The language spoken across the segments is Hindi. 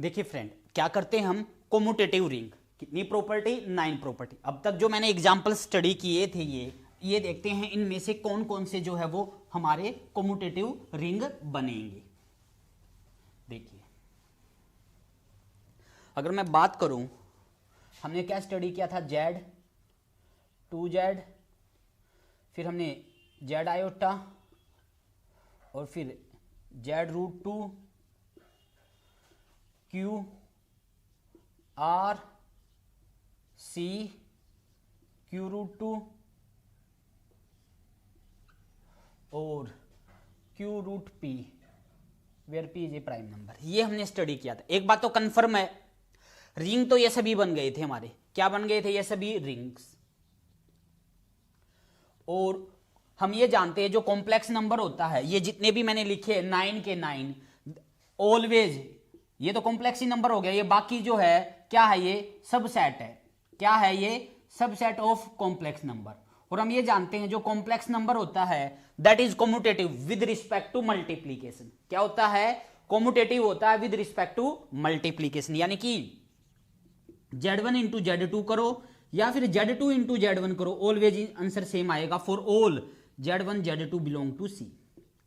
देखिए फ्रेंड, क्या करते हैं हम, कोमुटेटिव रिंग। कितनी प्रॉपर्टी? 9 प्रॉपर्टी। अब तक जो मैंने एग्जांपल स्टडी किए थे ये देखते हैं इनमें से कौन कौन से जो है वो हमारे कोमुटेटिव रिंग बनेंगे। देखिए, अगर मैं बात करूं, हमने क्या स्टडी किया था, जेड, 2Z, फिर हमने जेड आयोटा और फिर Z√2, Q, R, C, Q√2 और Q√P, where P is a prime number. ये हमने स्टडी किया था। एक बात तो कंफर्म है, रिंग तो ये सभी बन गए थे हमारे। क्या बन गए थे? ये सभी रिंग्स। और हम ये जानते हैं जो कॉम्प्लेक्स नंबर होता है, ये जितने भी मैंने लिखे 9 के 9 ऑलवेज, ये तो कॉम्प्लेक्स ही नंबर हो गया। ये बाकी जो है क्या है? ये सबसेट है। क्या है? ये सबसेट ऑफ कॉम्प्लेक्स नंबर। और हम ये जानते हैं जो कॉम्प्लेक्स नंबर होता है that is commutative with respect to multiplication. क्या होता है? कॉम्यूटेटिव होता है विद रिस्पेक्ट टू मल्टीप्लीकेशन। यानी कि Z1 इंटू Z2 करो या फिर Z2 इंटू Z1 करो, ऑलवेज आंसर सेम आएगा for all Z1 Z2 belong to C।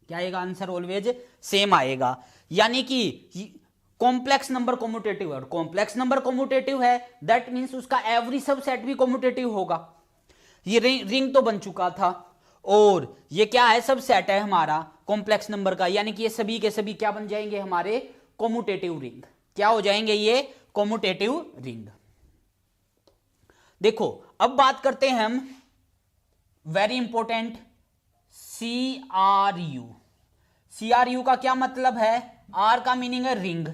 क्या आएगा आंसर? ऑलवेज सेम आएगा। यानी कि कॉम्प्लेक्स नंबर कॉम्यूटेटिव है और कॉम्प्लेक्स नंबर कॉम्यूटेटिव है, दैट मींस उसका एवरी सबसेट भी कॉम्यूटेटिव होगा। ये रिंग तो बन चुका था और ये क्या है? सबसेट है हमारा कॉम्प्लेक्स नंबर का। यानी कि ये सभी के सभी क्या बन जाएंगे? हमारे कॉम्यूटेटिव रिंग। क्या हो जाएंगे? ये कॉम्यूटेटिव रिंग। देखो, अब बात करते हैं हम वेरी इंपॉर्टेंट CRU। CRU का क्या मतलब है? R का मीनिंग है रिंग,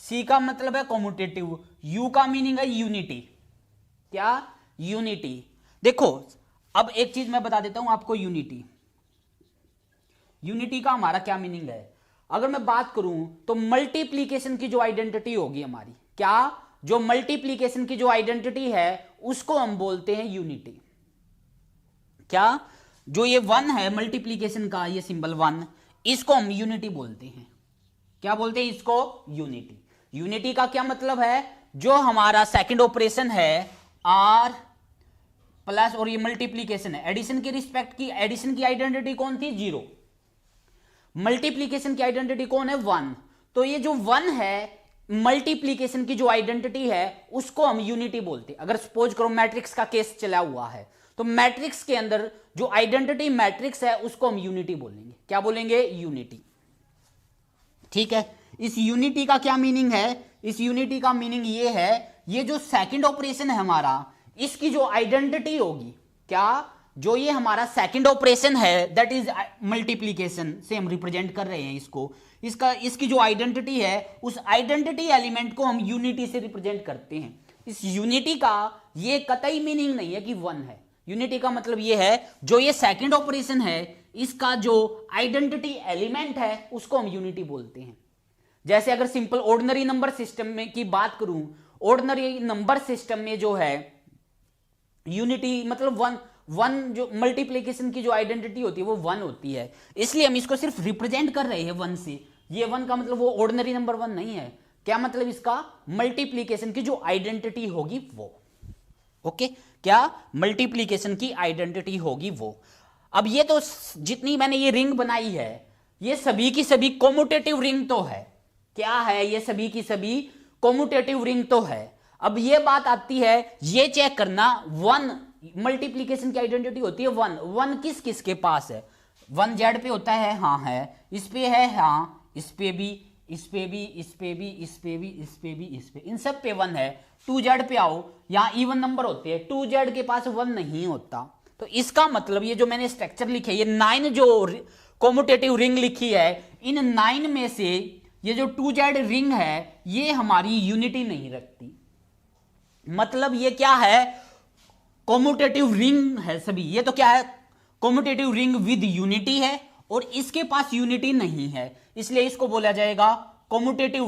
C का मतलब है कॉम्यूटेटिव, U का मीनिंग है यूनिटी। क्या? यूनिटी। देखो, अब एक चीज मैं बता देता हूं आपको, यूनिटी का हमारा क्या मीनिंग है? अगर मैं बात करूं तो मल्टीप्लीकेशन की जो आइडेंटिटी होगी हमारी, क्या? जो मल्टीप्लीकेशन की जो आइडेंटिटी है उसको हम बोलते हैं यूनिटी। क्या? जो ये 1 है मल्टीप्लीकेशन का, ये सिंबल 1, इसको हम यूनिटी बोलते हैं। क्या बोलते हैं इसको? यूनिटी। यूनिटी का क्या मतलब है? जो हमारा सेकंड ऑपरेशन है R प्लस, और ये मल्टीप्लीकेशन है, एडिशन के रिस्पेक्ट की, एडिशन की आइडेंटिटी कौन थी? 0। मल्टीप्लीकेशन की आइडेंटिटी कौन है? 1। तो ये जो 1 है मल्टीप्लीकेशन की जो आइडेंटिटी है उसको हम यूनिटी बोलते हैं। अगर सपोज करो मैट्रिक्स का केस चला हुआ है तो मैट्रिक्स के अंदर जो आइडेंटिटी मैट्रिक्स है उसको हम यूनिटी बोलेंगे। क्या बोलेंगे? यूनिटी। ठीक है। इस यूनिटी का क्या मीनिंग है? इस यूनिटी का मीनिंग ये है, ये जो सेकंड ऑपरेशन है हमारा, इसकी जो आइडेंटिटी होगी, क्या? जो ये हमारा सेकंड ऑपरेशन है दैट इज मल्टीप्लीकेशन से हम रिप्रेजेंट कर रहे हैं इसको, इसकी जो आइडेंटिटी है उस आइडेंटिटी एलिमेंट को हम यूनिटी से रिप्रेजेंट करते हैं। इस यूनिटी का ये कतई मीनिंग नहीं है कि 1 है। यूनिटी का मतलब ये है जो ये सेकंड ऑपरेशन है इसका जो आइडेंटिटी एलिमेंट है उसको हम यूनिटी बोलते हैं। जैसे अगर सिंपल ऑर्डिनरी नंबर सिस्टम में की बात करूं, ऑर्डिनरी नंबर सिस्टम में जो है यूनिटी मतलब 1 जो मल्टीप्लीकेशन की जो आइडेंटिटी होती है वो 1 होती है, इसलिए हम इसको सिर्फ रिप्रेजेंट कर रहे हैं 1 से। ये 1 का मतलब वो ऑर्डिनरी नंबर 1 नहीं है। क्या मतलब इसका? मल्टीप्लीकेशन की जो आइडेंटिटी होगी वो। ओके, क्या? मल्टीप्लीकेशन की आइडेंटिटी होगी वो। अब ये तो जितनी मैंने ये रिंग बनाई है ये सभी की सभी कॉम्यूटेटिव रिंग तो है। क्या है? ये सभी की सभी कॉम्यूटेटिव रिंग तो है। अब ये बात आती है, ये चेक करना, 1 मल्टीप्लीकेशन की आइडेंटिटी होती है 1 किस किस के पास है? 1 जेड पे होता है, हाँ है, इस पे है, हाँ, इस पे भी, इस पे भी, इस पे भी, इस पे भी, इस पे भी, इस पे, इन सब पे 1 है। 2Z पे आओ, यहां इवन नंबर होते हैं, 2Z के पास 1 नहीं होता। तो इसका मतलब ये जो मैंने स्ट्रक्चर लिखे, ये 9 जो कॉम्यूटेटिव रिंग लिखी है, इन 9 में से ये जो 2Z रिंग है ये हमारी यूनिटी नहीं रखती। मतलब ये क्या है? कॉम्यूटेटिव रिंग है सभी। ये तो क्या है? कॉम्यूटेटिव रिंग विद यूनिटी है और इसके पास यूनिटी नहीं है, इसलिए इसको बोला जाएगा कॉम्यूटेटिव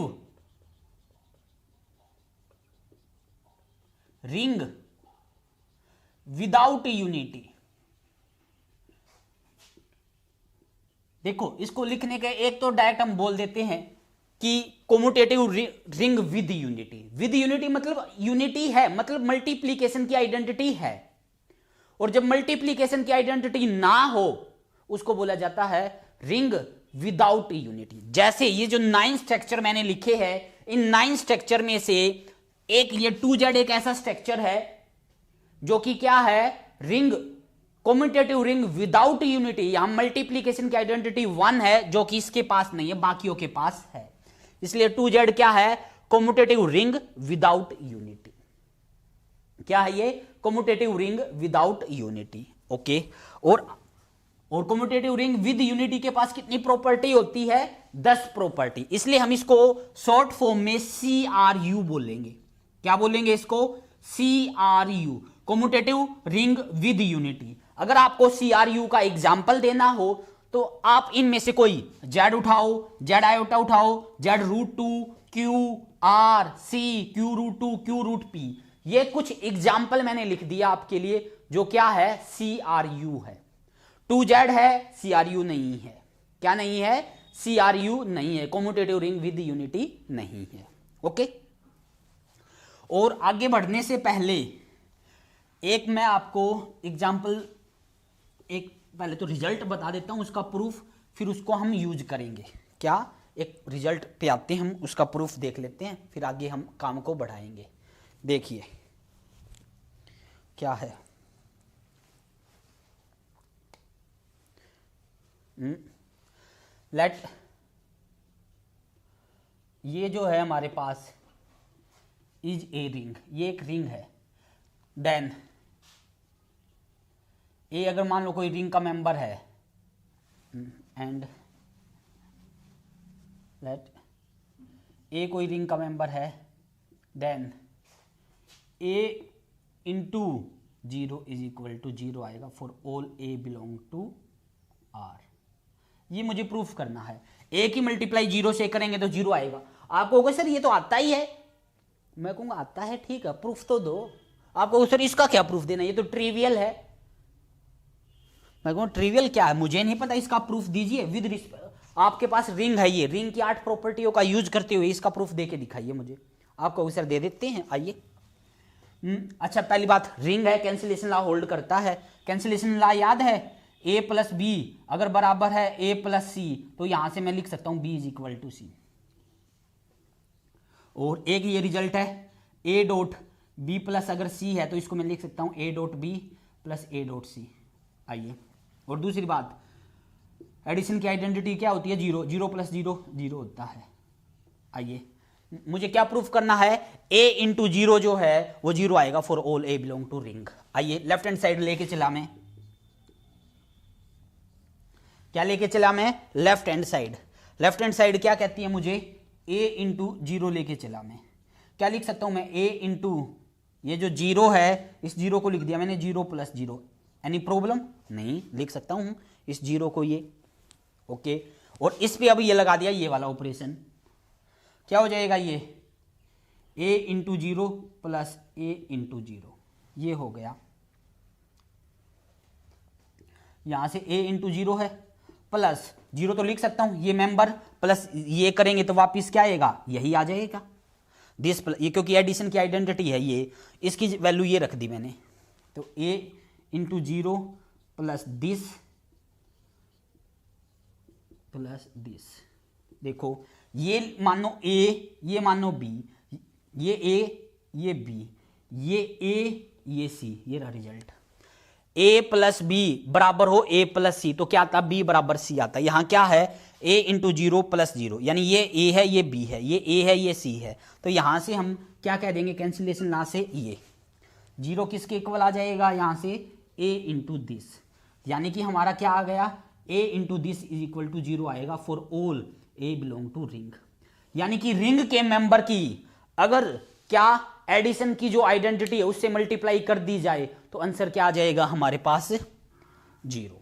रिंग विदाउट यूनिटी। देखो, इसको लिखने के एक तो डायरेक्ट हम बोल देते हैं कि कोमुटेटिव रिंग विद यूनिटी मतलब यूनिटी है, मतलब मल्टीप्लीकेशन की आइडेंटिटी है। और जब मल्टीप्लीकेशन की आइडेंटिटी ना हो उसको बोला जाता है रिंग विदाउट यूनिटी। जैसे ये जो 9 स्ट्रक्चर मैंने लिखे हैं, इन 9 स्ट्रक्चर में से एक ये 2Z एक ऐसा स्ट्रक्चर है जो कि क्या है, ring commutative ring without unity. यहां मल्टीप्लीकेशन की आइडेंटिटी 1 है जो कि इसके पास नहीं है, बाकियों के पास है, इसलिए 2Z क्या है, कॉम्यूटेटिव रिंग विदाउट यूनिटी। क्या है ये, commutative ring without unity. Okay, और कॉम्यूटेटिव रिंग विद यूनिटी के पास कितनी प्रॉपर्टी होती है, 10 प्रॉपर्टी, इसलिए हम इसको शॉर्ट फॉर्म में CRU बोलेंगे। क्या बोलेंगे इसको, CRU, commutative ring with unity. अगर आपको CRU का एग्जाम्पल देना हो तो आप इनमें से कोई Z उठाओ, Z आयोटा उठाओ, Z√2, Q, R, C, Q√2, Q√P, ये कुछ एग्जाम्पल मैंने लिख दिया आपके लिए जो क्या है, CRU है। 2Z है, CRU नहीं है। क्या नहीं है, CRU नहीं है, कॉम्यूटेटिव रिंग विद यूनिटी नहीं है। ओके, और आगे बढ़ने से पहले एक मैं आपको एग्जाम्पल, एक पहले तो रिजल्ट बता देता हूं, उसका प्रूफ, फिर उसको हम यूज करेंगे। क्या, एक रिजल्ट पे आते हैं हम, उसका प्रूफ देख लेते हैं, फिर आगे हम काम को बढ़ाएंगे। देखिए क्या है, लेट, ये जो है हमारे पास इज ए रिंग, ये एक रिंग है। देन ए अगर मान लो कोई रिंग का मेंबर है, एंड लेट ए कोई रिंग का मेंबर है, then a into 0 is equal to 0 आएगा for all a belong to R. ये मुझे प्रूफ करना है। ए की मल्टीप्लाई 0 से करेंगे तो 0 आएगा। आप कहोगे सर ये तो आता ही है, मैं कहूंगा आता है, ठीक है, प्रूफ तो दो। आप कहोगे सर इसका क्या प्रूफ देना, ये तो ट्रिवियल है। मैं कहूँ ट्रिवियल क्या है, मुझे नहीं पता, इसका प्रूफ दीजिए। विद रिस्पेक्ट, आपके पास रिंग है, ये रिंग की 8 प्रॉपर्टियों का यूज करते हुए इसका प्रूफ दे के दिखाइए मुझे। आप कहोगे सर दे देते हैं, आइए। अच्छा, पहली बात, रिंग है, कैंसिलेशन लॉ होल्ड करता है। कैंसिलेशन लॉ याद है, a प्लस बी अगर बराबर है a प्लस सी, तो यहां से मैं लिख सकता हूं b इज इक्वल टू सी। और एक ये रिजल्ट है, a डॉट बी प्लस अगर c है तो इसको मैं लिख सकता हूं a dot B plus a dot C. आइए, और दूसरी बात, एडिशन की आइडेंटिटी क्या होती है, 0, 0 प्लस 0 0 होता है। आइए, मुझे क्या प्रूफ करना है, a इंटू 0 जो है वो 0 आएगा for all a belong to ring. आइए, लेफ्ट हैंड साइड लेके चला मैं, क्या लेके चला मैं, left hand side. Left hand side क्या कहती है मुझे, a इंटू 0 लेके चला मैं। क्या लिख सकता हूं मैं, a इंटू ये जो 0 है, इस 0 को लिख दिया मैंने 0 प्लस 0। एनी प्रॉब्लम नहीं, लिख सकता हूं इस 0 को ये। ओके, और इस पे अभी ये लगा दिया ये वाला ऑपरेशन, क्या हो जाएगा ये, a into 0 plus a into 0, ये हो गया। यहां से a इंटू 0 है प्लस 0 तो लिख सकता हूं, ये मेंबर प्लस ये करेंगे तो वापिस क्या आएगा, यही आ जाएगा दिस, ये क्योंकि एडिशन की आइडेंटिटी है ये, इसकी वैल्यू ये रख दी मैंने। तो a into 0 plus this plus this. देखो, ये मानो a, ये मानो b, ये a, ये b, ये a, ये c, ये रहा रिजल्ट। a प्लस बी बराबर हो a प्लस सी, तो क्या आता, b बराबर c आता। यहां क्या है, a इंटू 0 प्लस 0, यानी ये a है, ये b है, ये a है, ये c है। तो यहां से हम क्या कह देंगे, कैंसिलेशन लॉ से ये 0 किसके इक्वल आ जाएगा, यहां से a इंटू दिस, यानी कि हमारा क्या आ गया, a into this is equal to 0 आएगा for all a belong to ring. यानी कि रिंग के मेंबर की अगर क्या एडिशन की जो आइडेंटिटी है उससे मल्टीप्लाई कर दी जाए तो आंसर क्या आ जाएगा हमारे पास, 0।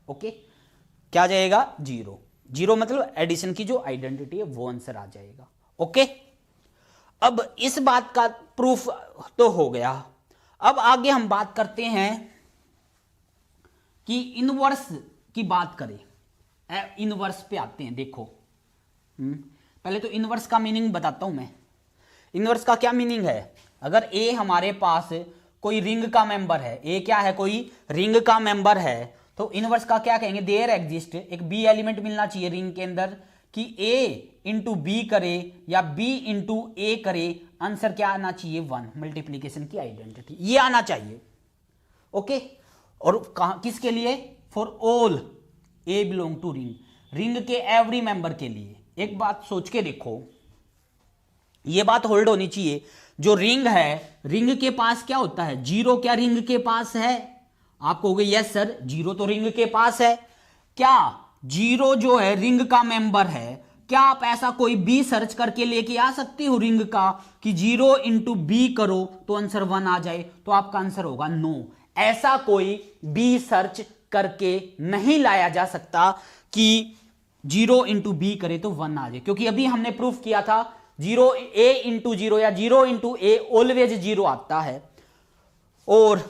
ओके, क्या आ जाएगा, 0। 0 मतलब एडिशन की जो आइडेंटिटी है वो आंसर आ जाएगा। ओके, अब इस बात का प्रूफ तो हो गया। अब आगे हम बात करते हैं कि इनवर्स की बात करें, इनवर्स पे आते हैं। देखो पहले तो इनवर्स का मीनिंग बताता हूं मैं। इनवर्स का क्या मीनिंग है? अगर ए हमारे पास कोई रिंग का मेंबर है, ए क्या है, कोई रिंग का मेंबर है, तो इनवर्स का क्या कहेंगे, देयर एग्जिस्ट, एक बी एलिमेंट मिलना चाहिए रिंग के अंदर कि ए इंटू बी करे या बी इंटू ए करे, आंसर क्या आना चाहिए, 1, मल्टीप्लीकेशन की आइडेंटिटी ये आना चाहिए। ओके, और किसके लिए, for all a belong to ring, ring के एवरी मेंबर के लिए। एक बात सोच के देखो, ये बात होल्ड होनी चाहिए, जो रिंग है, रिंग के पास क्या होता है, जीरो क्या रिंग के पास है? आप कहोगे यस सर, जीरो तो रिंग के पास है। क्या जीरो जो है रिंग का मेंबर है? क्या आप ऐसा कोई बी सर्च करके लेके आ सकती हो रिंग का कि जीरो इंटू बी करो तो आंसर 1 आ जाए? तो आपका आंसर होगा नो, ऐसा कोई बी सर्च करके नहीं लाया जा सकता कि जीरो इंटू बी करे तो 1 आ जाए, क्योंकि अभी हमने प्रूफ किया था जीरो ए इंटू जीरो या zero into a always zero आता है। और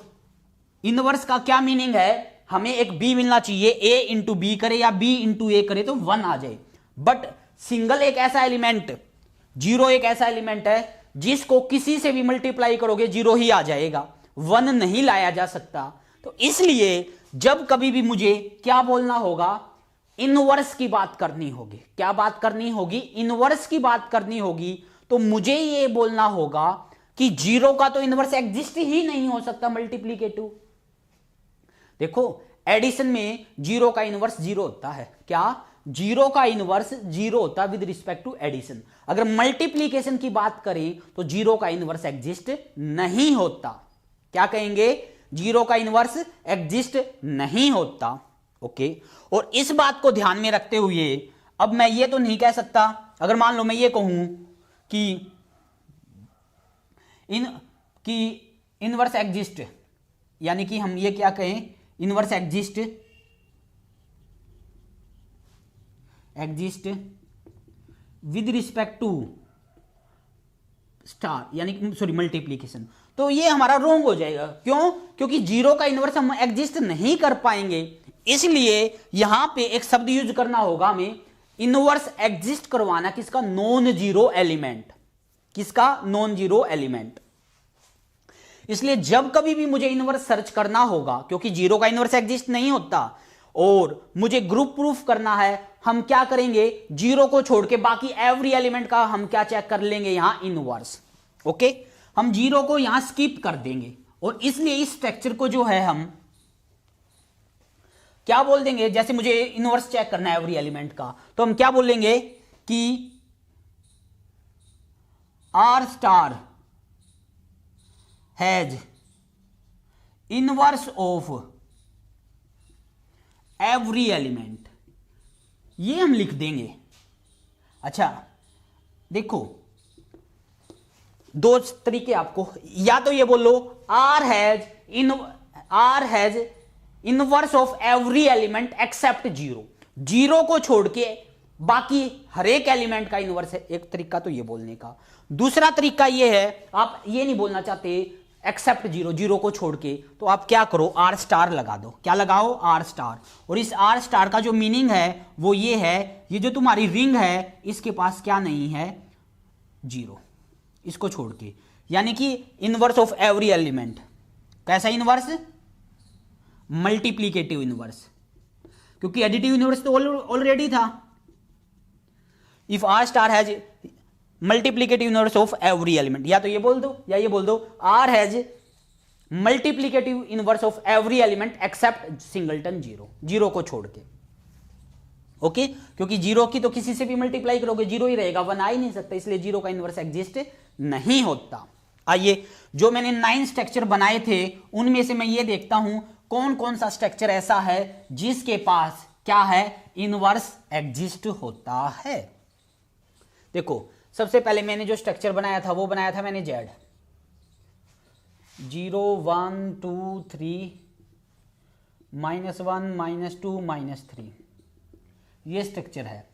इनवर्स का क्या मीनिंग है, हमें एक बी मिलना चाहिए, ए इंटू बी करे या बी इंटू ए करे तो 1 आ जाए। बट सिंगल एक ऐसा एलिमेंट, जीरो एक ऐसा एलिमेंट है जिसको किसी से भी मल्टीप्लाई करोगे जीरो ही आ जाएगा, 1 नहीं लाया जा सकता। तो इसलिए जब कभी भी मुझे क्या बोलना होगा, इनवर्स की बात करनी होगी। क्या बात करनी होगी, इनवर्स की बात करनी होगी। तो मुझे ये बोलना होगा कि जीरो का तो इनवर्स एग्जिस्ट ही नहीं हो सकता मल्टीप्लीकेटिव। देखो एडिशन में जीरो का इनवर्स जीरो होता है, क्या, जीरो का इनवर्स जीरो होता है विद रिस्पेक्ट टू एडिशन। अगर मल्टीप्लीकेशन की बात करें तो जीरो का इनवर्स एग्जिस्ट नहीं होता। क्या कहेंगे, जीरो का इनवर्स एग्जिस्ट नहीं होता। ओके, और इस बात को ध्यान में रखते हुए अब मैं ये तो नहीं कह सकता, अगर मान लो मैं ये कहूं कि इनवर्स एग्जिस्ट, यानी कि हम ये क्या कहें, inverse exist with respect to star, यानी सॉरी मल्टीप्लीकेशन, तो ये हमारा रोंग हो जाएगा। क्यों? क्योंकि जीरो का इनवर्स हम एग्जिस्ट नहीं कर पाएंगे, इसलिए यहां पे एक शब्द यूज करना होगा हमें, इनवर्स एग्जिस्ट करवाना किसका, नॉन जीरो एलिमेंट, किसका, नॉन जीरो एलिमेंट। इसलिए जब कभी भी मुझे इनवर्स सर्च करना होगा, क्योंकि जीरो का इनवर्स एग्जिस्ट नहीं होता और मुझे ग्रुप प्रूफ करना है, हम क्या करेंगे, जीरो को छोड़ के बाकी एवरी एलिमेंट का हम क्या चेक कर लेंगे, यहां इनवर्स। ओके, हम जीरो को यहां स्किप कर देंगे और इसलिए इस स्ट्रक्चर को जो है हम क्या बोल देंगे, जैसे मुझे इनवर्स चेक करना है एवरी एलिमेंट का, तो हम क्या बोलेंगे कि R star has inverse of every element, ये हम लिख देंगे। अच्छा देखो, दो तरीके आपको, या तो ये बोलो R has inverse of every element except zero, zero को छोड़ के बाकी हर एक एलिमेंट का इनवर्स है, एक तरीका तो ये बोलने का। दूसरा तरीका ये है, आप ये नहीं बोलना चाहते एक्सेप्ट जीरो, जीरो को छोड़ के, तो आप क्या करो, आर स्टार लगा दो। क्या लगाओ, आर स्टार। और इस आर स्टार का जो मीनिंग है वो ये है, ये जो तुम्हारी रिंग है इसके पास क्या नहीं है, जीरो, इसको छोड़ के, यानी कि इनवर्स ऑफ एवरी एलिमेंट। कैसा इनवर्स, मल्टीप्लीकेटिव इनवर्स, क्योंकि एडिटिव इनवर्स तो ऑलरेडी था। If R star has multiplicative inverse of every element, या तो ये बोल दो या ये बोल दो, R has multiplicative inverse of every element except singleton zero, zero को छोड़ के। ओके, क्योंकि जीरो की तो किसी से भी मल्टीप्लाई करोगे जीरो ही रहेगा, 1 आ ही नहीं सकता, इसलिए जीरो का इनवर्स एग्जिस्ट नहीं होता। आइए, जो मैंने 9 स्ट्रक्चर बनाए थे उनमें से मैं ये देखता हूं कौन कौन सा स्ट्रक्चर ऐसा है जिसके पास क्या है, इनवर्स एग्जिस्ट होता है। देखो सबसे पहले मैंने जो स्ट्रक्चर बनाया था वो बनाया था मैंने जेड, 0 1 2 3 -1 -2 -3, ये स्ट्रक्चर है।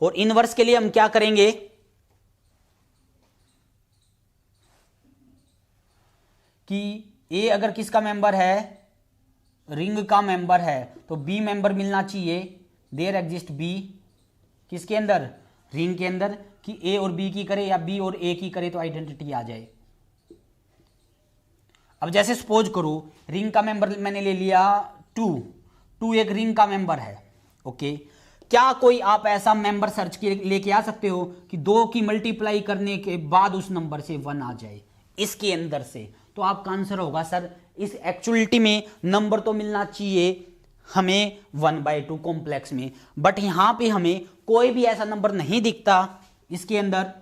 और इनवर्स के लिए हम क्या करेंगे कि ए अगर किसका मेंबर है, रिंग का मेंबर है, तो बी मेंबर मिलना चाहिए, देयर एग्जिस्ट बी किसके अंदर, रिंग के अंदर कि ए और बी की करे या बी और ए की करे तो आइडेंटिटी आ जाए। अब जैसे सपोज करो रिंग का मेंबर मैंने ले लिया 2 एक रिंग का मेंबर है। ओके, क्या कोई आप ऐसा मेंबर सर्च के लेके आ सकते हो कि 2 की मल्टीप्लाई करने के बाद उस नंबर से 1 आ जाए इसके अंदर से? तो आपका आंसर होगा सर इस एक्चुअलिटी में नंबर तो मिलना चाहिए हमें 1/2 कॉम्प्लेक्स में, बट यहां पे हमें कोई भी ऐसा नंबर नहीं दिखता इसके अंदर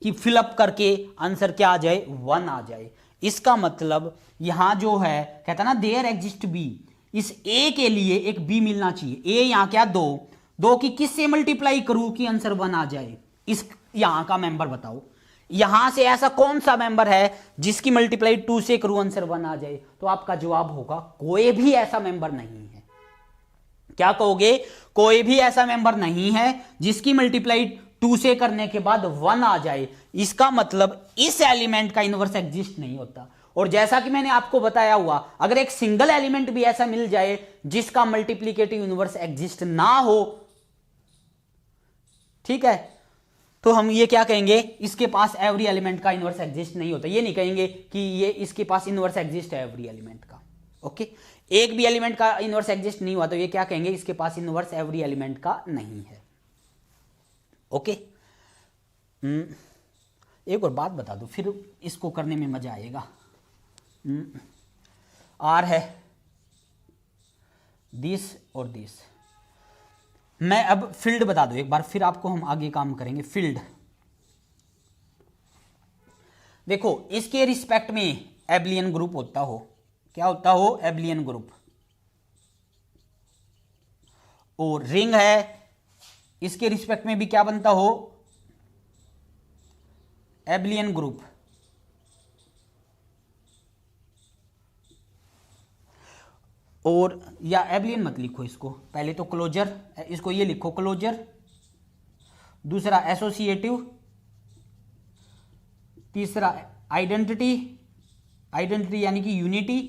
कि फिलअप करके आंसर क्या आ जाए, 1 आ जाए। इसका मतलब यहां जो है कहता ना देयर एग्जिस्ट बी, इस ए के लिए एक बी मिलना चाहिए। ए यहां क्या 2 की किससे मल्टीप्लाई करूं कि आंसर 1 आ जाए? इस यहां का मेंबर बताओ, यहां से ऐसा कौन सा मेंबर है जिसकी मल्टीप्लाई 2 से करूं आंसर 1 आ जाए? तो आपका जवाब होगा कोई भी ऐसा मेंबर नहीं है। क्या कहोगे? कोई भी ऐसा मेंबर नहीं है जिसकी मल्टीप्लाई 2 से करने के बाद 1 आ जाए। इसका मतलब इस एलिमेंट का इनवर्स एग्जिस्ट नहीं होता। और जैसा कि मैंने आपको बताया हुआ, अगर एक सिंगल एलिमेंट भी ऐसा मिल जाए जिसका मल्टीप्लिकेटिव इनवर्स एग्जिस्ट ना हो, ठीक है, तो हम ये क्या कहेंगे, इसके पास एवरी एलिमेंट का इनवर्स एग्जिस्ट नहीं होता। ये नहीं कहेंगे कि ये इसके पास इनवर्स एग्जिस्ट है एवरी एलिमेंट का। ओके, एक भी एलिमेंट का इनवर्स एग्जिस्ट नहीं हुआ तो ये क्या कहेंगे, इसके पास इनवर्स एवरी एलिमेंट का नहीं है। ओके, एक और बात बता दो फिर इसको करने में मजा आएगा। आर है दिस और दिस, मैं अब फील्ड बता दो एक बार, फिर आपको हम आगे काम करेंगे। फील्ड देखो, इसके रिस्पेक्ट में एबलियन ग्रुप होता हो, क्या होता हो, एबलियन ग्रुप। और रिंग है, इसके रिस्पेक्ट में भी क्या बनता हो, एबलियन ग्रुप। और या एबलियन मत लिखो इसको, पहले तो क्लोजर, इसको ये लिखो क्लोजर, दूसरा एसोसिएटिव, तीसरा आइडेंटिटी, आइडेंटिटी यानी कि unity,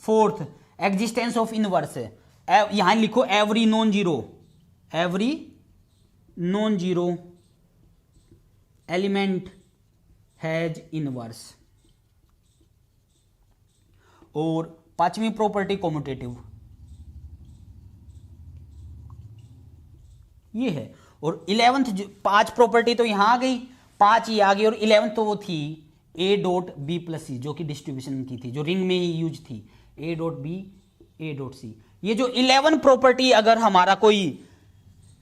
fourth existence of inverse. यहां लिखो every non zero, every non zero element has inverse. और पांचवी प्रॉपर्टी कॉम्यूटेटिव, ये है। और 11th 5 प्रॉपर्टी तो यहां आ गई, 5 ही आ गई, और 11th तो वो थी a dot B plus C, जो कि डिस्ट्रीब्यूशन की थी, जो रिंग में ही यूज थी, a dot B a dot C. ये जो 11 प्रॉपर्टी अगर हमारा कोई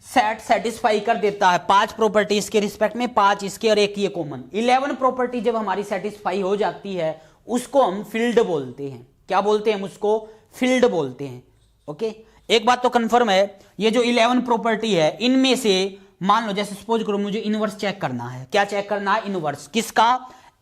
सेट सेटिस्फाई कर देता है, 5 प्रॉपर्टी इसके रिस्पेक्ट में, 5 इसके और एक ये कॉमन, 11 प्रॉपर्टी जब हमारी सेटिस्फाई हो जाती है उसको हम फील्ड बोलते हैं। क्या बोलते हैं हम उसको? फील्ड बोलते हैं। ओके, एक बात तो कंफर्म है, ये जो 11 प्रॉपर्टी है इनमें से मान लो, जैसे सपोज करो मुझे इनवर्स चेक करना है। क्या चेक करना है? इनवर्स किसका?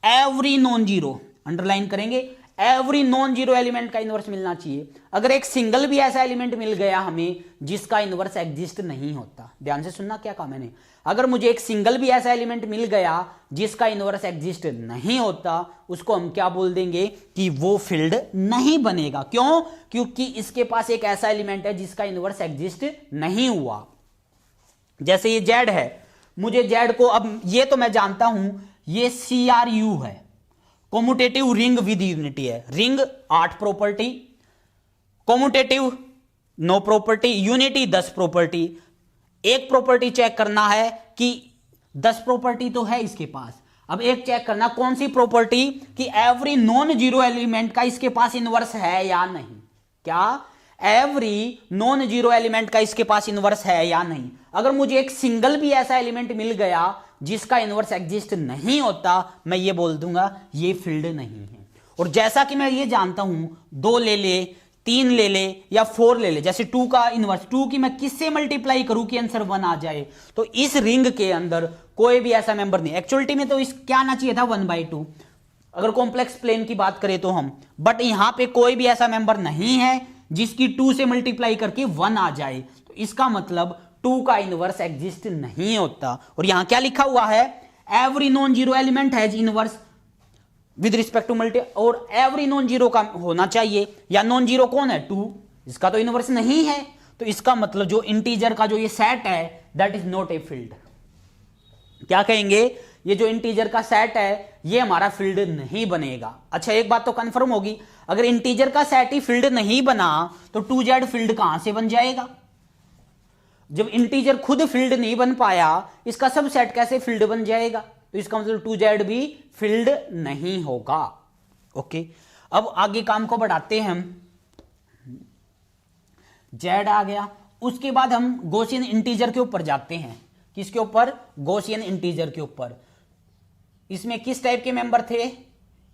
एवरी नॉन जीरो, अंडरलाइन करेंगे, एवरी नॉन जीरो एलिमेंट का इनवर्स मिलना चाहिए। अगर एक सिंगल भी ऐसा एलिमेंट मिल गया हमें जिसका इनवर्स एग्जिस्ट नहीं होता, ध्यान से सुनना क्या कहा मैंने, अगर मुझे एक सिंगल भी ऐसा एलिमेंट मिल गया जिसका इनवर्स एग्जिस्ट नहीं होता, उसको हम क्या बोल देंगे कि वो फील्ड नहीं बनेगा। क्यों? क्योंकि इसके पास एक ऐसा एलिमेंट है जिसका इनवर्स एग्जिस्ट नहीं हुआ। जैसे ये जेड है, मुझे जेड को, अब ये तो मैं जानता हूं ये CRU है, कॉम्यूटेटिव रिंग विद यूनिटी है। Ring 8 property, commutative 9 property, unity 10 property. एक प्रॉपर्टी चेक करना है कि 10 प्रॉपर्टी तो है इसके पास, अब एक चेक करना कौन सी प्रॉपर्टी कि एवरी नॉन जीरो एलिमेंट का इसके पास इनवर्स है या नहीं। क्या? एवरी नॉन जीरो एलिमेंट का इसके पास इनवर्स है या नहीं। अगर मुझे एक सिंगल भी ऐसा एलिमेंट मिल गया जिसका इनवर्स एग्जिस्ट नहीं होता, मैं ये बोल दूंगा ये फील्ड नहीं है। और जैसा कि मैं ये जानता हूं 2 ले ले, 3 ले ले या 4 ले ले, जैसे 2 का इनवर्स, 2 की मैं किससे मल्टीप्लाई करूं कि आंसर 1 आ जाए, तो इस रिंग के अंदर कोई भी ऐसा मेंबर नहीं। एक्चुअलिटी में तो इस क्या आना चाहिए था 1/2, अगर कॉम्प्लेक्स प्लेन की बात करें तो हम, बट यहां पे कोई भी ऐसा मेंबर नहीं है जिसकी 2 से मल्टीप्लाई करके 1 आ जाए, तो इसका मतलब 2 का इनवर्स एग्जिस्ट नहीं होता। और यहां क्या लिखा हुआ है? Every non zero element has inverse with respect to multi, और एवरी नॉन जीरो का होना चाहिए, या नॉन जीरो कौन है? 2, इसका तो इनवर्स नहीं है, तो इसका मतलब जो इंटीजर का जो ये सेट है that is not a field. क्या कहेंगे, ये जो इंटीजर का सेट है ये हमारा फील्ड नहीं बनेगा। अच्छा एक बात तो कंफर्म होगी, अगर इंटीजर का सेट ही फील्ड नहीं बना तो 2z फील्ड कहां से बन जाएगा? जब इंटीजर खुद फील्ड नहीं बन पाया, इसका सब सेट कैसे फील्ड बन जाएगा? तो इसका मतलब 2z भी फील्ड नहीं होगा। ओके, अब आगे काम को बढ़ाते हैं हम। z आ गया, उसके बाद हम गॉसियन इंटीजर के ऊपर जाते हैं। किसके ऊपर? गॉसियन इंटीजर के ऊपर। इसमें किस टाइप के मेंबर थे?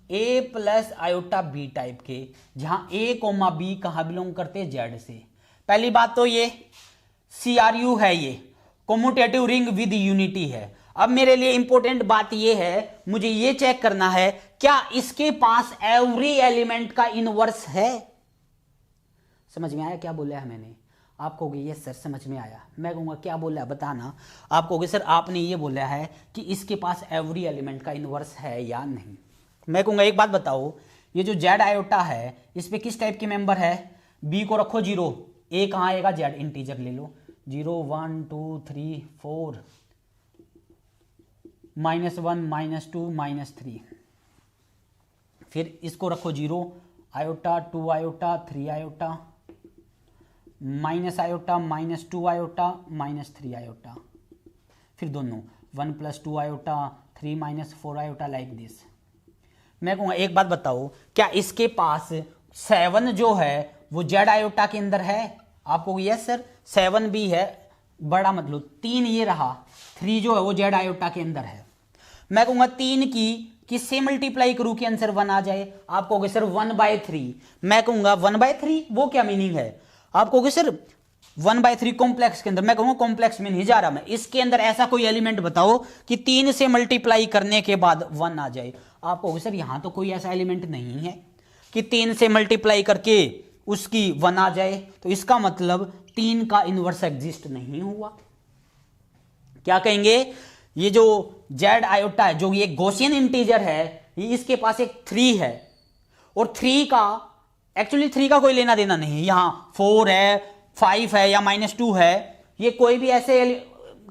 a plus iota b type के, जहां a कोमा b कहां बिलोंग करते? z से। पहली बात तो ये CRU है, ये कम्यूटेटिव रिंग विद यूनिटी है। अब मेरे लिए इंपॉर्टेंट बात ये है, मुझे ये चेक करना है क्या इसके पास एवरी एलिमेंट का इनवर्स है। समझ में आया क्या बोला है मैंने? आप कहोगे ये सर समझ में आया। मैं कहूँगा क्या बोला है बताना। आप कहोगे सर आपने ये बोला है कि इसके पास एवरी एलिमेंट का इनवर्स है या नहीं। मैं कहूँगा एक बात बताओ, ये जो जेड आयोटा है इस पे किस टाइप के मेंबर है? बी को रखो 0, ए कहाँ आएगा? जेड इंटीजर ले लो, 0 1 2 3 4 -1 -2 -3। फिर इसको रखो 0 iota 2 iota 3 iota minus iota -2 iota -3 iota. फिर दोनों 1 + 2 आयोटा 3 - 4 आयोटा लाइक दिस। मैं कहूँगा एक बात बताओ, क्या इसके पास 7 जो है वो जेड आयोटा के अंदर है? आपको यस सर 7 भी है, बड़ा मतलब 3 ये रहा, 3 जो है वो जेड आयोटा के अंदर है। मैं कहूँगा 3 की किससे मल्टीप्लाई करूँ कि आंसर 1 आ जाए? आप कहोगे सर 1/3। मैं कहूँगा 1/3 वो क्या मीनिंग है? आप कहोगे सर 1/3 कॉम्प्लेक्स के अंदर। मैं कहूँगा कॉम्प्लेक्स में नहीं जा रहा मैं, इसके अंदर ऐसा कोई एलिमेंट बताओ कि 3 से मल्टीप्लाई करने के बाद 1 आ जाए। आप कहोगे सर यहाँ तो कोई ऐसा एलिमेंट नहीं है कि 3 से मल्टीप्लाई करके उसकी 1 आ जाए, तो इसका मतलब 3 का इनवर्स एग्जिस्ट नहीं हुआ। क्या कहेंगे? ये जो जेड आयोटा है, जो ये गॉसियन इंटीजर है, ये इसके पास एक 3 है, और 3 का एक्चुअली 3 का कोई लेना देना नहीं, यहां 4 है 5 है या -2 है, ये कोई भी ऐसे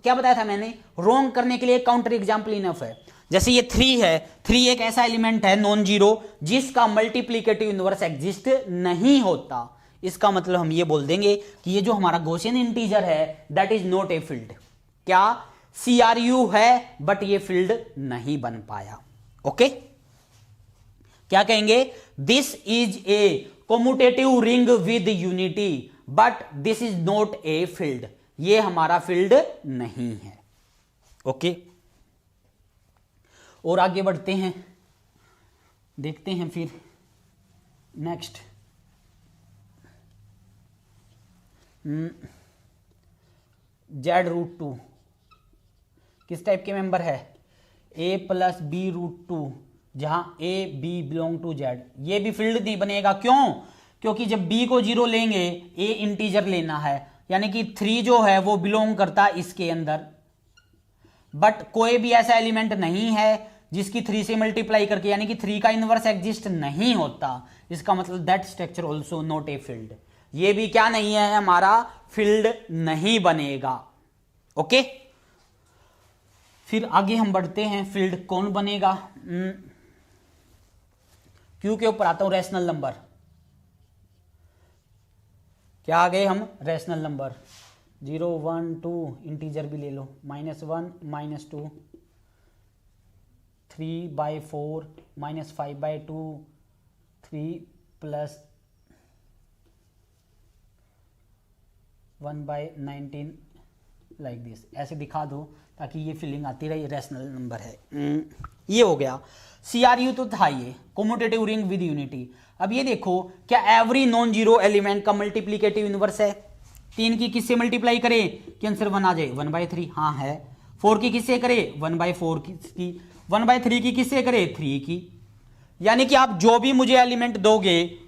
क्या बताया था मैंने, रोंग करने के लिए काउंटर एग्जाम्पल इनफ है। जैसे ये 3 है, 3 एक ऐसा एलिमेंट है नॉन जीरो जिसका मल्टीप्लीकेटिव इनवर्स एग्जिस्ट नहीं होता। इसका मतलब हम ये बोल देंगे कि ये जो हमारा गॉसियन इंटीजर है that is not a field. क्या? CRU है बट ये फील्ड नहीं बन पाया। ओके, क्या कहेंगे? This is a commutative ring with unity but this is not a field. ये हमारा फील्ड नहीं है। ओके, और आगे बढ़ते हैं, देखते हैं फिर नेक्स्ट। Z√2 किस टाइप के मेंबर है? A + B√2, जहां A B belong to Z। ये भी फील्ड नहीं बनेगा। क्यों? क्योंकि जब B को 0 लेंगे, A इंटीजर लेना है, यानी कि 3 जो है वो बिलोंग करता इसके अंदर, बट कोई भी ऐसा एलिमेंट नहीं है जिसकी 3 से मल्टीप्लाई करके, यानी कि 3 का इनवर्स एग्जिस्ट नहीं होता। इसका मतलब that structure also not a field. ये भी क्या नहीं है? हमारा फील्ड नहीं बनेगा। ओके, फिर आगे हम बढ़ते हैं। फील्ड कौन बनेगा? क्यू के ऊपर आता हूं, रैशनल नंबर। क्या आ गए हम? Rational number. 0 1 2 इंटीजर भी ले लो, -1 -2 3/4 -5/2 3 + 1/19 लाइक दिस। ऐसे दिखा दो ताकि ये फीलिंग आती रहे रैशनल नंबर है। ये हो गया। CRU तो था ये कम्यूटेटिव रिंग विद यूनिटी। अब ये देखो, क्या एवरी नॉन जीरो एलिमेंट का मल्टीप्लीकेटिव इनवर्स है? 3 की किससे मल्टीप्लाई करे कि आंसर 1 आ जाए? 1/3। हाँ है। 4 की किससे करे? 1/4 की। 1/3 की किससे करे? 3 की। यानी कि आप जो भी मुझे एलिमेंट दोगे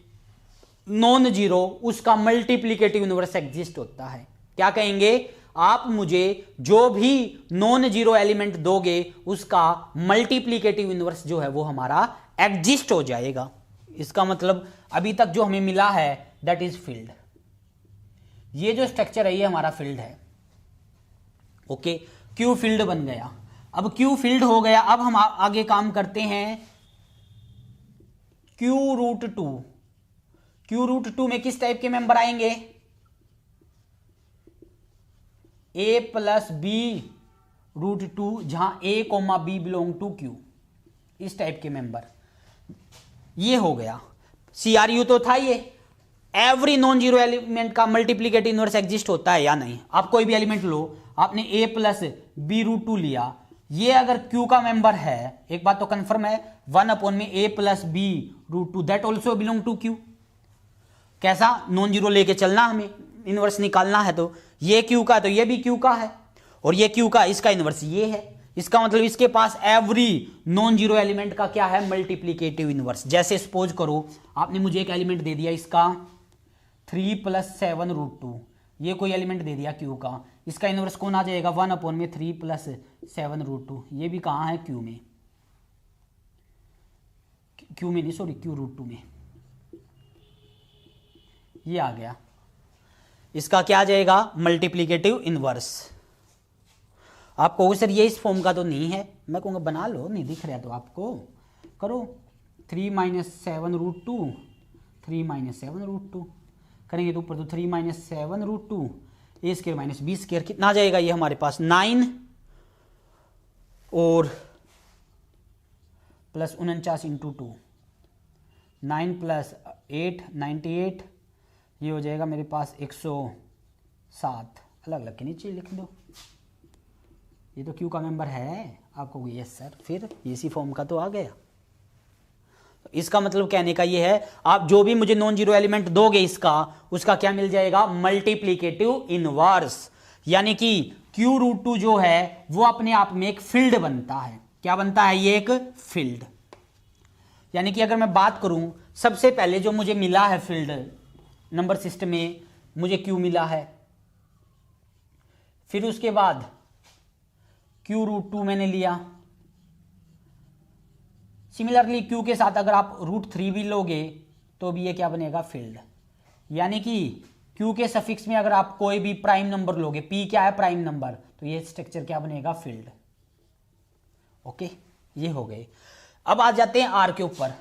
नॉन जीरो, उसका मल्टीप्लीकेटिव इनवर्स एग्जिस्ट होता है। क्या कहेंगे? आप मुझे जो भी नॉन जीरो एलिमेंट दोगे उसका मल्टीप्लीकेटिव इनवर्स जो है वो हमारा एग्जिस्ट हो जाएगा। इसका मतलब अभी तक जो हमें मिला है दैट इज फील्ड। ये जो स्ट्रक्चर है ये हमारा फील्ड है। ओके, क्यू फील्ड बन गया। अब Q फील्ड हो गया। अब हम आगे काम करते हैं Q√2। Q√2 में किस टाइप के मेंबर आएंगे? A+B√2 जहां A, B belong to Q, इस टाइप के मेंबर। ये हो गया। CRU तो था ये। एवरी नॉन जीरो एलिमेंट का मल्टीप्लीकेटिव इनवर्स एग्जिस्ट होता है या नहीं? आप कोई भी एलिमेंट लो, आपने A+B√2 लिया, ये अगर Q का मेंबर है, एक बात तो कंफर्म है, 1 में A+B√2 that also belong to Q। कैसा? नॉन जीरो लेके चलना, हमें इनवर्स निकालना है। तो ये Q का तो ये भी Q का है, और ये Q का, इसका इनवर्स ये है। इसका मतलब इसके पास एवरी नॉन जीरो एलिमेंट का क्या है? Multiplicative inverse. जैसे सपोज करो आपने मुझे एक एलिमेंट दे दिया, इसका 3 + 7√2, ये कोई एलिमेंट दे दिया Q का, इसका इनवर्स कौन आ जाएगा? 1 में 3 + 7√2। ये भी कहाँ है? Q में। Q में नहीं, सॉरी, Q√2 में। ये आ गया। इसका क्या आ जाएगा? Multiplicative inverse. आप कहोगे सर ये इस फॉर्म का तो नहीं है, मैं कहूँगा बना लो, नहीं दिख रहा तो आपको करो। 3 - 7√2, 3 - 7√2 करेंगे तो ऊपर तो 3 - 7√2 A² - B² कितना आ जाएगा? ये हमारे पास 9 और +49 × 2, 9 + 8 98, ये हो जाएगा मेरे पास 107। अलग अलग के नीचे लिख दो, ये तो Q का मेंबर है। आपको यस सर, फिर इसी फॉर्म का तो आ गया। इसका मतलब कहने का ये है, आप जो भी मुझे नॉन जीरो एलिमेंट दोगे इसका, उसका क्या मिल जाएगा? Multiplicative inverse. यानी कि Q√2 जो है वो अपने आप में एक फील्ड बनता है। क्या बनता है? ये एक फील्ड। यानी कि अगर मैं बात करूं, सबसे पहले जो मुझे मिला है फील्ड नंबर सिस्टम में, मुझे Q मिला है, फिर उसके बाद Q√2 मैंने लिया। सिमिलरली Q के साथ अगर आप √3 भी लोगे तो भी ये क्या बनेगा? फील्ड। यानी कि Q के सफिक्स में अगर आप कोई भी प्राइम नंबर लोगे, P क्या है? प्राइम नंबर, तो ये स्ट्रक्चर क्या बनेगा? फील्ड। ओके, ये हो गए। अब आ जाते हैं R के ऊपर।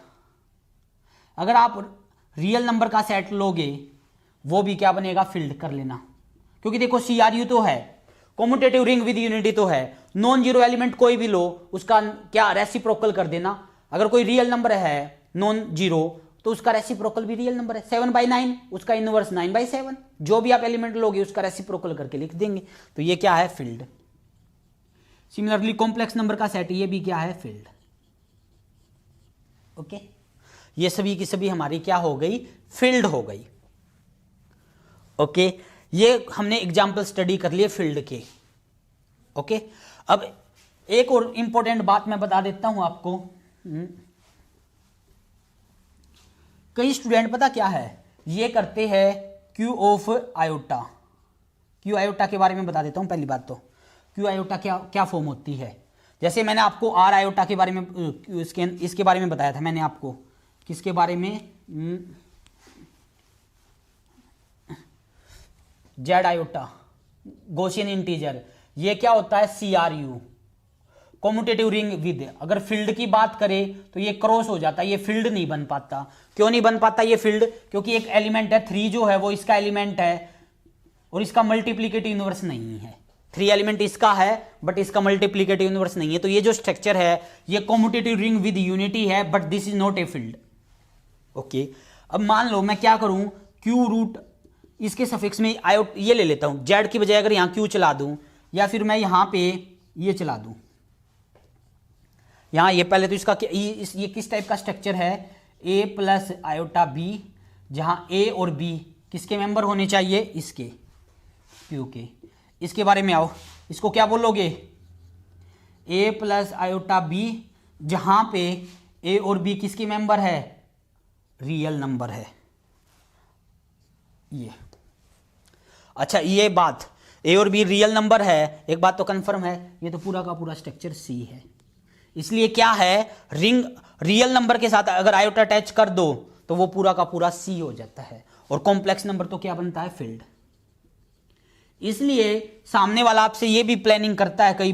अगर आप रियल नंबर का सेट लोगे, वो भी क्या बनेगा? फील्ड कर लेना। क्योंकि देखो CRU तो है, कॉम्यूटेटिव रिंग विद यूनिटी तो है, नॉन जीरो एलिमेंट कोई भी लो उसका क्या? रेसिप्रोकल कर देना। अगर कोई रियल नंबर है नॉन जीरो, तो उसका रेसिप्रोकल भी रियल नंबर है। 7/9 उसका इनवर्स 9/7। जो भी आप एलिमेंट लोगे उसका रेसिप्रोकल करके लिख देंगे, तो ये क्या है? फील्ड। सिमिलरली कॉम्प्लेक्स नंबर का सेट, ये भी क्या है? फील्ड। ओके, ये सभी की सभी हमारी क्या हो गई? फील्ड हो गई। ओके, ये हमने एग्जाम्पल स्टडी कर लिए फील्ड के। ओके, अब एक और इंपॉर्टेंट बात मैं बता देता हूं आपको। कई स्टूडेंट पता क्या है, ये करते हैं Q of iota. Q iota के बारे में बता देता हूं। पहली बात तो Q आयोटा क्या क्या फॉर्म होती है। जैसे मैंने आपको R आयोटा के बारे में, इसके बारे में बताया था मैंने आपको। किसके बारे में? Z iota, Gaussian integer. ये क्या होता है? CRU, commutative ring with. अगर फील्ड की बात करें तो ये क्रॉस हो जाता है, ये फील्ड नहीं बन पाता। क्यों नहीं बन पाता ये फील्ड? क्योंकि एक एलिमेंट है 3 जो है वो इसका एलिमेंट है और इसका मल्टीप्लीकेटिव इनवर्स नहीं है। 3 एलिमेंट इसका है बट इसका मल्टीप्लीकेटिव इनवर्स नहीं है। तो ये जो स्ट्रक्चर है ये कॉम्यूटेटिव रिंग विद यूनिटी है, but this is not a field. Okay, अब मान लो मैं क्या करूं, Q रूट इसके सफिक्स में आयोट ये ले लेता हूं, Z की बजाय अगर यहां Q चला दूं, या फिर मैं यहां पे ये चला दूं। यहां ये पहले तो इसका ये किस टाइप का स्ट्रक्चर है? A प्लस आयोटा B, जहां A और B किसके मेंबर होने चाहिए? इसके, Q के। इसके बारे में आओ, इसको क्या बोलोगे? A प्लस आयोटा B, जहां पे A और B किसके मेंबर है? रियल नंबर है ये। अच्छा, ये बात A और B रियल नंबर है, एक बात तो कंफर्म है, ये तो पूरा का पूरा स्ट्रक्चर C है। इसलिए क्या है, रिंग रियल नंबर के साथ अगर आयोटा अटैच कर दो तो वो पूरा का पूरा C हो जाता है, और कॉम्प्लेक्स नंबर तो क्या बनता है? फील्ड। इसलिए सामने वाला आपसे ये भी प्लानिंग करता है कई बार